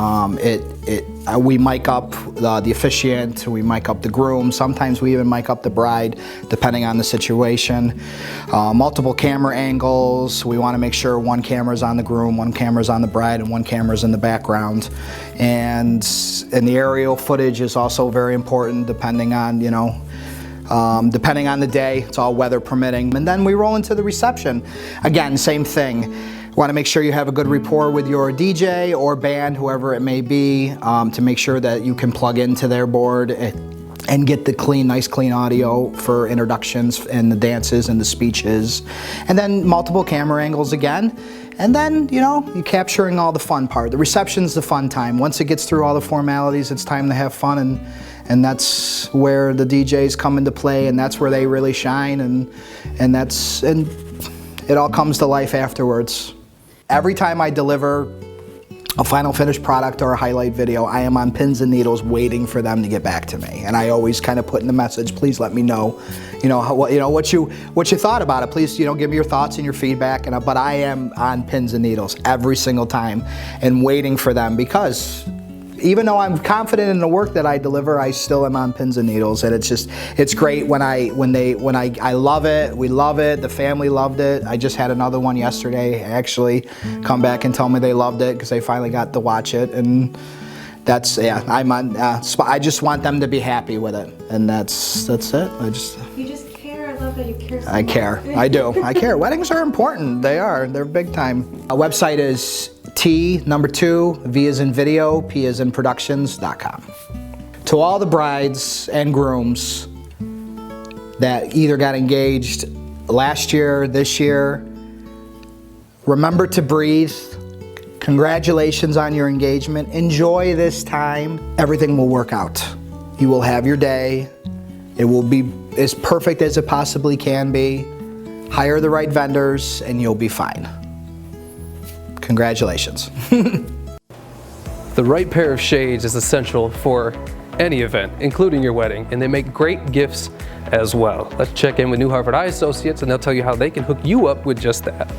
We mic up the officiant, we mic up the groom, sometimes we even mic up the bride, depending on the situation. Multiple camera angles, we want to make sure one camera's on the groom, one camera's on the bride, and one camera's in the background. And the aerial footage is also very important, depending on, depending on the day. It's all weather permitting. And then we roll into the reception. Again, same thing. Want to make sure you have a good rapport with your DJ or band, whoever it may be, to make sure that you can plug into their board and get the nice clean audio for introductions and the dances and the speeches. And then multiple camera angles again. And then, you're capturing all the fun part. The reception's the fun time. Once it gets through all the formalities, it's time to have fun, and that's where the DJs come into play, and that's where they really shine, and it all comes to life afterwards. Every time I deliver a final finished product or a highlight video, I am on pins and needles waiting for them to get back to me. And I always kind of put in the message, please let me know, what you thought about it. Please, give me your thoughts and your feedback. But I am on pins and needles every single time and waiting for them, because even though I'm confident in the work that I deliver, I still am on pins and needles, and it's great when I love it, we love it, the family loved it. I just had another one yesterday actually come back and tell me they loved it because they finally got to watch it, and that's, I'm on, I just want them to be happy with it, and that's it. You just care. I love that you care so I care. much. I do. I care. Weddings are important. They're big time. Our website is T2, V as in video, P as in productions.com. To all the brides and grooms that either got engaged last year, this year, remember to breathe. Congratulations on your engagement. Enjoy this time. Everything will work out. You will have your day. It will be as perfect as it possibly can be. Hire the right vendors and you'll be fine. Congratulations. The right pair of shades is essential for any event, including your wedding, and they make great gifts as well. Let's check in with New Hartford Eye Associates and they'll tell you how they can hook you up with just that.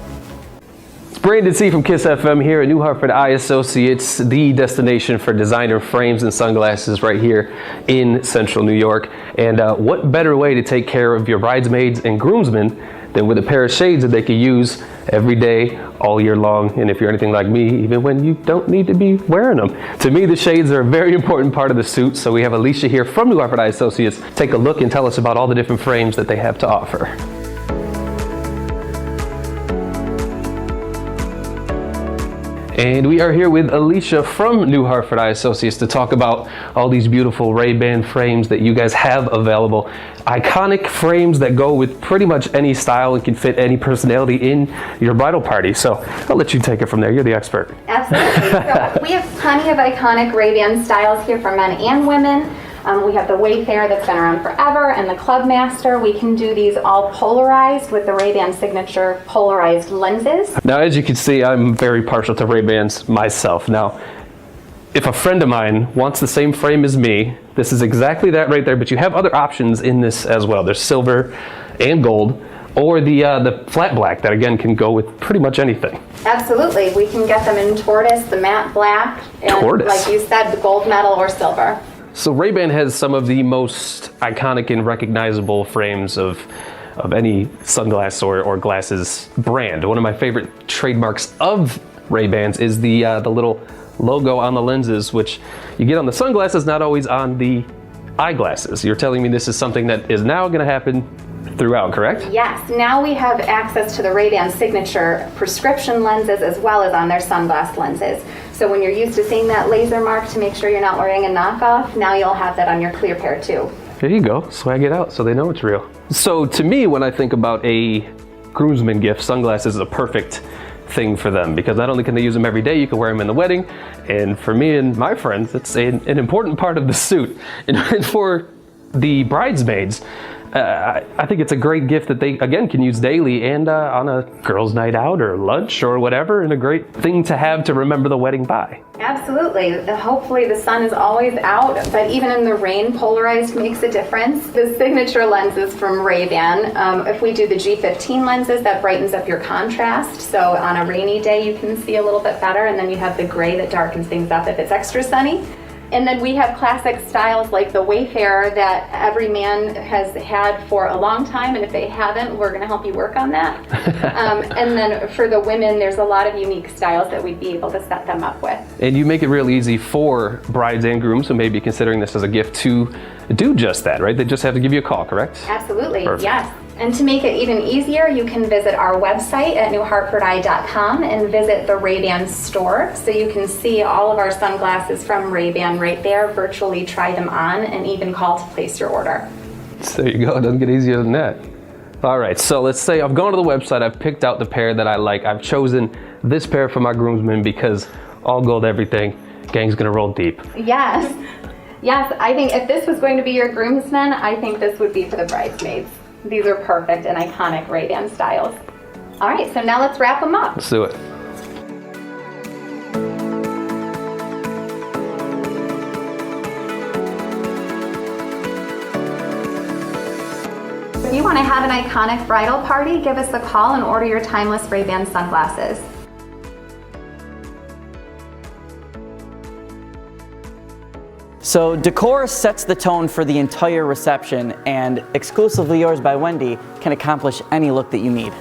It's Brandon C. from KISS FM here at New Hartford Eye Associates, the destination for designer frames and sunglasses right here in Central New York. And what better way to take care of your bridesmaids and groomsmen than with a pair of shades that they can use every day, all year long, and if you're anything like me, even when you don't need to be wearing them. To me, the shades are a very important part of the suit, so we have Alicia here from New Hartford Eye Associates. Take a look and tell us about all the different frames that they have to offer. And we are here with Alicia from New Hartford Eye Associates to talk about all these beautiful Ray-Ban frames that you guys have available. Iconic frames that go with pretty much any style and can fit any personality in your bridal party. So I'll let you take it from there. You're the expert. Absolutely. So we have plenty of iconic Ray-Ban styles here for men and women. We have the Wayfarer that's been around forever and the Clubmaster. We can do these all polarized with the Ray-Ban signature polarized lenses. Now, as you can see, I'm very partial to Ray-Bans myself. Now, if a friend of mine wants the same frame as me, this is exactly that right there, but you have other options in this as well. There's silver and gold, or the flat black that again can go with pretty much anything. Absolutely. We can get them in tortoise, the matte black, and Tortoise. like you said, the gold metal or silver. So Ray-Ban has some of the most iconic and recognizable frames of any sunglass or glasses brand. One of my favorite trademarks of Ray-Bans is the little logo on the lenses, which you get on the sunglasses, not always on the eyeglasses. You're telling me this is something that is now going to happen throughout, correct? Yes, now we have access to the Ray-Ban signature prescription lenses as well as on their sunglass lenses. So when you're used to seeing that laser mark to make sure you're not wearing a knockoff, now you'll have that on your clear pair too. There you go, swag it out so they know it's real. So to me, when I think about a groomsman gift, sunglasses is a perfect thing for them because not only can they use them every day, you can wear them in the wedding, and for me and my friends, it's an important part of the suit. And for the bridesmaids, I think it's a great gift that they, again, can use daily and on a girls' night out or lunch or whatever, and a great thing to have to remember the wedding by. Absolutely. Hopefully the sun is always out, but even in the rain, polarized makes a difference. The signature lenses from Ray-Ban, if we do the G15 lenses, that brightens up your contrast. So on a rainy day, you can see a little bit better, and then you have the gray that darkens things up if it's extra sunny. And then we have classic styles like the Wayfarer that every man has had for a long time, and if they haven't, we're going to help you work on that. And then for the women, there's a lot of unique styles that we'd be able to set them up with. And you make it real easy for brides and grooms who may be considering this as a gift to do just that, right? They just have to give you a call, correct? Absolutely, Perfect. yes. And to make it even easier, you can visit our website at newhartfordeye.com and visit the Ray-Ban store. So you can see all of our sunglasses from Ray-Ban right there, virtually try them on, and even call to place your order. So there you go, it doesn't get easier than that. All right, so let's say I've gone to the website, I've picked out the pair that I like. I've chosen this pair for my groomsmen because all gold everything, gang's gonna roll deep. Yes, yes, I think if this was going to be your groomsmen, I think this would be for the bridesmaids. These are perfect and iconic Ray-Ban styles. All right, so now let's wrap them up. Let's do it. If you want to have an iconic bridal party, give us a call and order your timeless Ray-Ban sunglasses. So decor sets the tone for the entire reception, and Exclusively Yours by Wendy can accomplish any look that you need.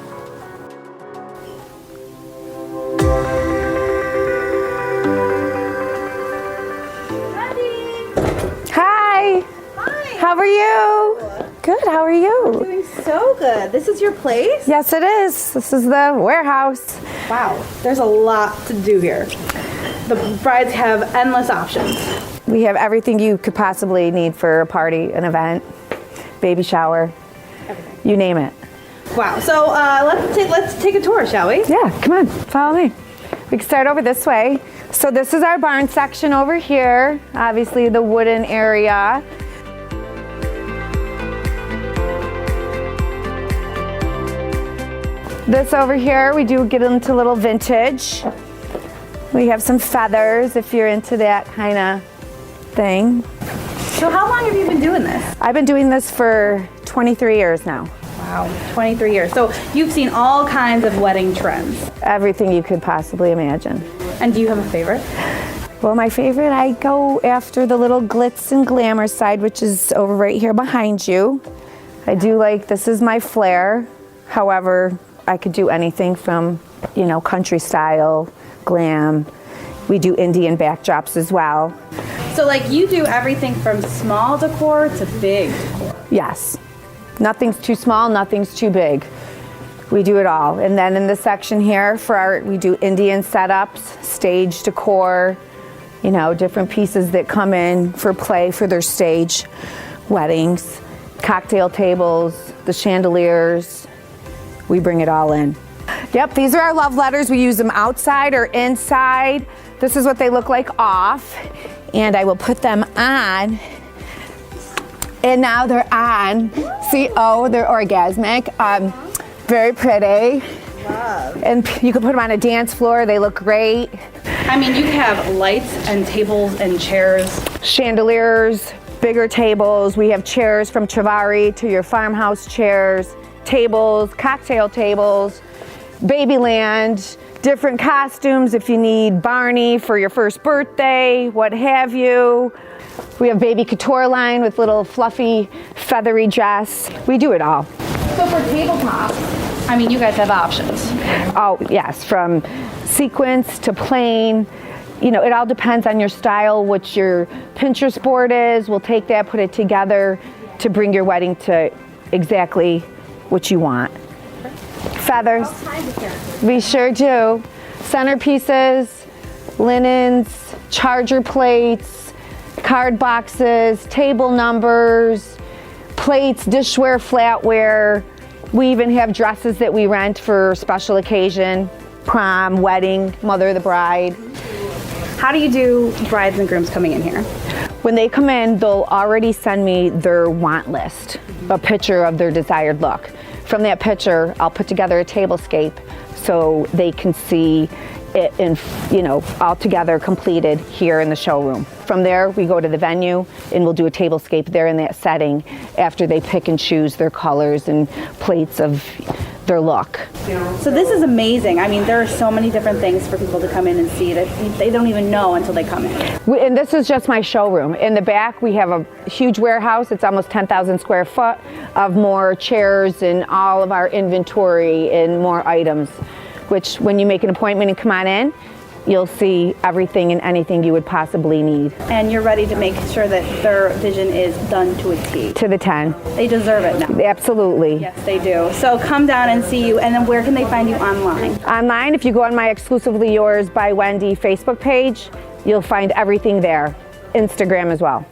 Hi. Hi. How are you? Good. How are you? I'm doing so good. This is your place? Yes, it is. This is the warehouse. Wow. There's a lot to do here. The brides have endless options. We have everything you could possibly need for a party, an event, baby shower, you name it. Wow. So let's take a tour, shall we? Yeah, come on, follow me. We can start over this way. So this is our barn section over here. Obviously the wooden area. This over here, we do get into a little vintage. We have some feathers if you're into that kind of thing. So how long have you been doing this? I've been doing this for 23 years now. Wow, 23 years. So you've seen all kinds of wedding trends. Everything you could possibly imagine. And do you have a favorite? Well, my favorite, I go after the little glitz and glamour side, which is over right here behind you. I do like, this is my flair. However, I could do anything from, you know, country style, glam. We do Indian backdrops as well. So like you do everything from small decor to big decor. Yes. Nothing's too small, nothing's too big. We do it all. And then in this section here for our, we do Indian setups, stage decor, you know, different pieces that come in for play for their stage weddings, cocktail tables, the chandeliers. We bring it all in. Yep, these are our love letters. We use them outside or inside. This is what they look like off. And I will put them on. And now they're on. See, oh, they're orgasmic. Very pretty. Love. And you can put them on a dance floor. They look great. I mean, you have lights and tables and chairs. Chandeliers, bigger tables. We have chairs from Chiavari to your farmhouse chairs, tables, cocktail tables, Babyland, different costumes if you need Barney for your first birthday, what have you. We have baby couture line with little fluffy, feathery dress. We do it all. So for tabletops, I mean, you guys have options. Oh, yes, from sequence to plain. You know, it all depends on your style, what your Pinterest board is. We'll take that, put it together to bring your wedding to exactly what you want. Feathers. We sure do. Centerpieces, linens, charger plates, card boxes, table numbers, plates, dishware, flatware. We even have dresses that we rent for special occasion, prom, wedding, mother of the bride. How do you do brides and grooms coming in here? When they come in, they'll already send me their want list, a picture of their desired look. From that picture, I'll put together a tablescape so they can see it in, all together completed here in the showroom. From there, we go to the venue and we'll do a tablescape there in that setting after they pick and choose their colors and plates of their look. So this is amazing. I mean, there are so many different things for people to come in and see that they don't even know until they come in. And this is just my showroom. In the back, we have a huge warehouse. It's almost 10,000 square foot of more chairs and all of our inventory and more items, which when you make an appointment and come on in, you'll see everything and anything you would possibly need. And you're ready to make sure that their vision is done to a T. To the 10. They deserve it now. Absolutely. Yes, they do. So come down and see you, and then where can they find you online? Online, if you go on my Exclusively Yours by Wendy Facebook page, you'll find everything there. Instagram as well.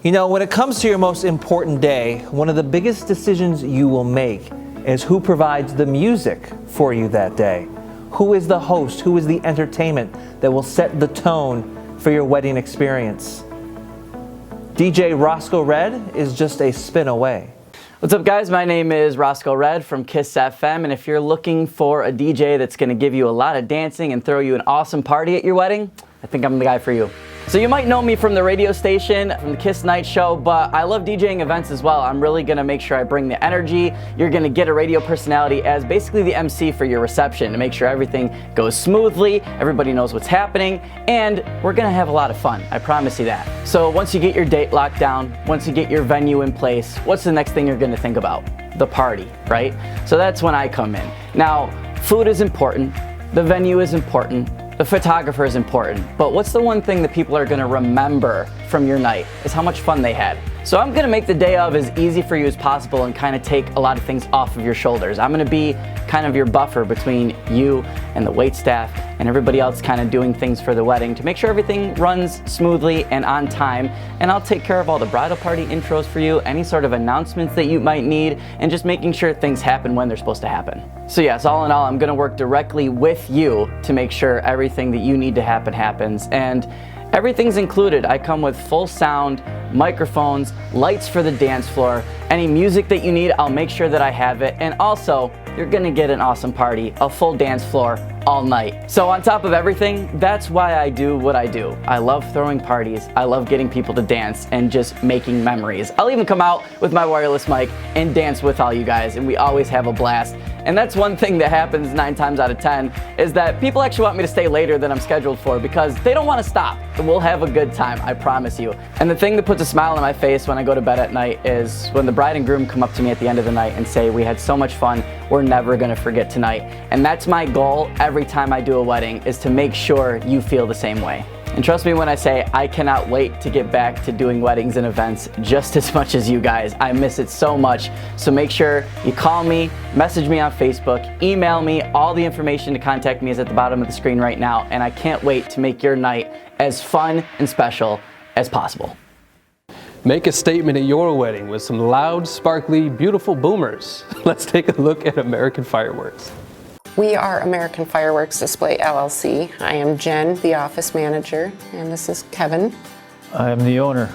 You know, when it comes to your most important day, one of the biggest decisions you will make is who provides the music for you that day. Who is the host? Who is the entertainment that will set the tone for your wedding experience? DJ Roscoe Red is just a spin away. What's up, guys? My name is Roscoe Red from KISS FM, and if you're looking for a DJ that's going to give you a lot of dancing and throw you an awesome party at your wedding, I think I'm the guy for you. So you might know me from the radio station, from the KISS Night Show, but I love DJing events as well. I'm really gonna make sure I bring the energy. You're gonna get a radio personality as basically the MC for your reception to make sure everything goes smoothly, everybody knows what's happening, and we're gonna have a lot of fun, I promise you that. So once you get your date locked down, once you get your venue in place, what's the next thing you're gonna think about? The party, right? So that's when I come in. Now, food is important, the venue is important, the photographer is important, but what's the one thing that people are gonna remember from your night is how much fun they had. So I'm gonna make the day of as easy for you as possible and kind of take a lot of things off of your shoulders. I'm gonna be kind of your buffer between you and the wait staff and everybody else kind of doing things for the wedding to make sure everything runs smoothly and on time. And I'll take care of all the bridal party intros for you, any sort of announcements that you might need, and just making sure things happen when they're supposed to happen. So yes, all in all, I'm gonna work directly with you to make sure everything that you need to happen happens. And everything's included. I come with full sound, microphones, lights for the dance floor. Any music that you need, I'll make sure that I have it. And also, you're gonna get an awesome party, a full dance floor all night. So on top of everything, that's why I do what I do. I love throwing parties, I love getting people to dance and just making memories. I'll even come out with my wireless mic and dance with all you guys, and we always have a blast. And that's one thing that happens 9 times out of 10 is that people actually want me to stay later than I'm scheduled for because they don't want to stop. We'll have a good time, I promise you. And the thing that puts a smile on my face when I go to bed at night is when the bride and groom come up to me at the end of the night and say, "We had so much fun, we're never gonna forget tonight." And that's my goal every time I do a wedding, is to make sure you feel the same way. And trust me when I say I cannot wait to get back to doing weddings and events just as much as you guys. I miss it so much. So make sure you call me, message me on Facebook, email me. All the information to contact me is at the bottom of the screen right now. And I can't wait to make your night as fun and special as possible. Make a statement at your wedding with some loud, sparkly, beautiful boomers. Let's take a look at American Fireworks. We are American Fireworks Display LLC. I am Jen, the office manager, and this is Kevin. I'm the owner.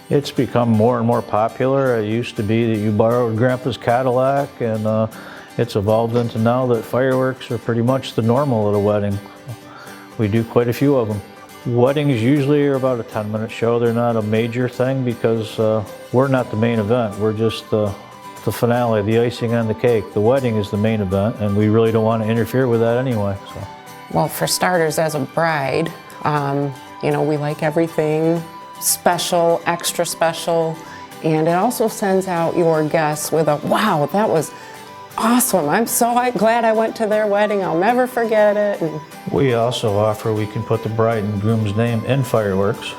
It's become more and more popular. It used to be that you borrowed Grandpa's Cadillac, and it's evolved into now that fireworks are pretty much the normal at a wedding. We do quite a few of them. Weddings usually are about a 10-minute show. They're not a major thing because we're not the main event. We're just the finale, the icing on the cake. The wedding is the main event, and we really don't want to interfere with that anyway. So. Well, for starters, as a bride, you know, we like everything special, extra special, and it also sends out your guests with a, "Wow, that was awesome. I'm so glad I went to their wedding. I'll never forget it." And we also offer, we can put the bride and groom's name in fireworks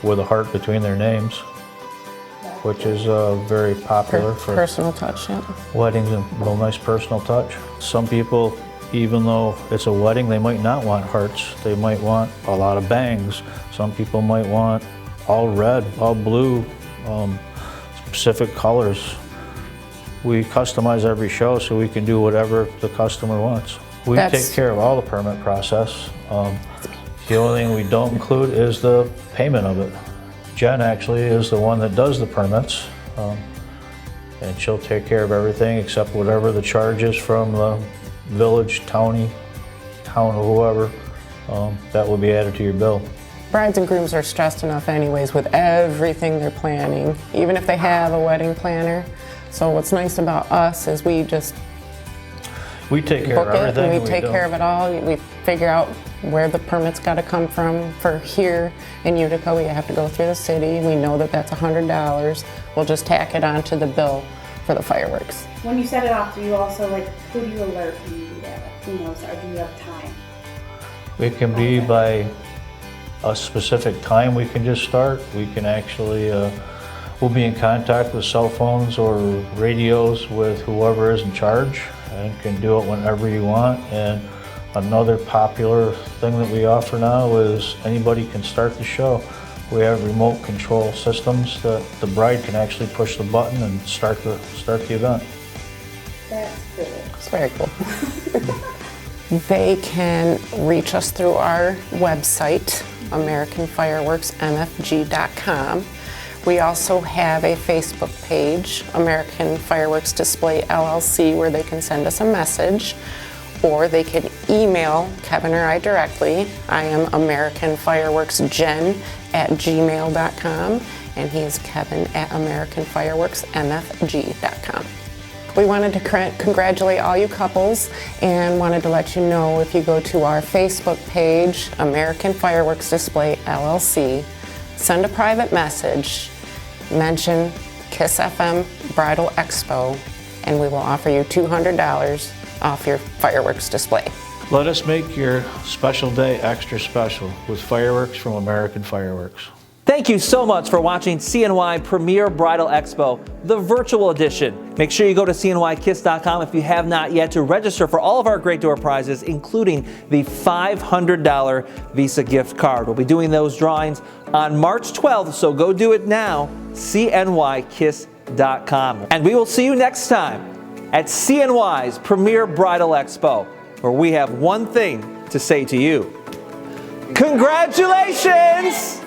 with a heart between their names, which is very popular for personal touch, yeah. Weddings, and a real nice personal touch. Some people, even though it's a wedding, they might not want hearts. They might want a lot of bangs. Some people might want all red, all blue, specific colors. We customize every show so we can do whatever the customer wants. We take care of all the permit process. The only thing we don't include is the payment of it. Jen actually is the one that does the permits. And she'll take care of everything except whatever the charge is from the village, town or whoever, that will be added to your bill. Brides and grooms are stressed enough anyways with everything they're planning, even if they have a wedding planner. So what's nice about us is we take care book of it everything. and We take care of it all. We figure out where the permit's got to come from. For here in Utica, we have to go through the city. We know that that's $100. We'll just tack it onto the bill for the fireworks. When you set it off, do you also who do you alert when you do that? Who knows, or do you have time? It can be by a specific time we can just start. We can actually, we'll be in contact with cell phones or radios with whoever is in charge and can do it whenever you want. And another popular thing that we offer now is anybody can start the show. We have remote control systems that the bride can actually push the button and start the event. That's cool. It's very cool. They can reach us through our website, AmericanFireworksMFG.com. We also have a Facebook page, American Fireworks Display LLC, where they can send us a message, or they can email Kevin or I directly. I am AmericanFireworksGen@gmail.com, and he is Kevin at AmericanFireworksMFG.com. We wanted to congratulate all you couples and wanted to let you know if you go to our Facebook page, American Fireworks Display LLC, send a private message, mention Kiss FM Bridal Expo, and we will offer you $200 off your fireworks display. Let us make your special day extra special with fireworks from American Fireworks. Thank you so much for watching CNY Premier Bridal Expo, the virtual edition. Make sure you go to cnykiss.com if you have not yet to register for all of our great door prizes, including the $500 Visa gift card. We'll be doing those drawings on March 12th, so go do it now, cnykiss.com. And we will see you next time at CNY's Premier Bridal Expo, where we have one thing to say to you. Congratulations!